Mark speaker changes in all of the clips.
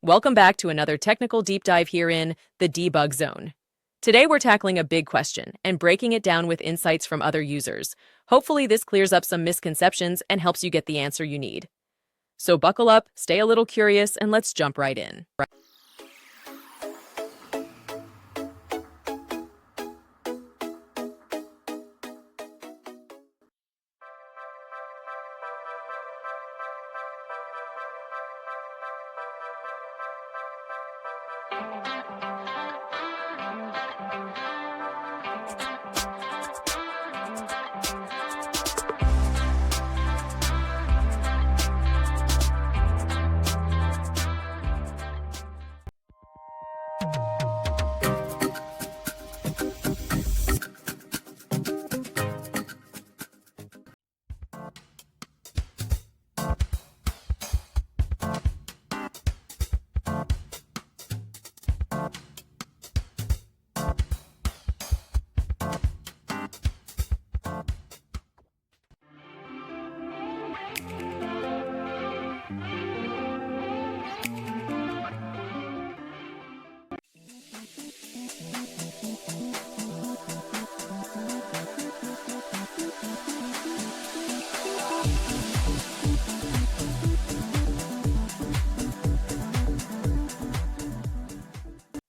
Speaker 1: Welcome back to another technical deep dive here in the debug zone. Today we're tackling a big question and breaking it down with insights from other users. Hopefully this clears up some misconceptions and helps you get the answer you need. So buckle up, stay a little curious, and let's jump right in.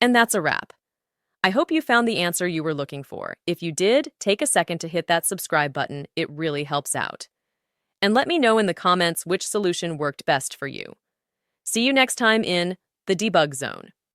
Speaker 1: And that's a wrap. I hope you found the answer you were looking for. If you did, take a second to hit that subscribe button. It really helps out. And let me know in the comments which solution worked best for you. See you next time in the debug zone.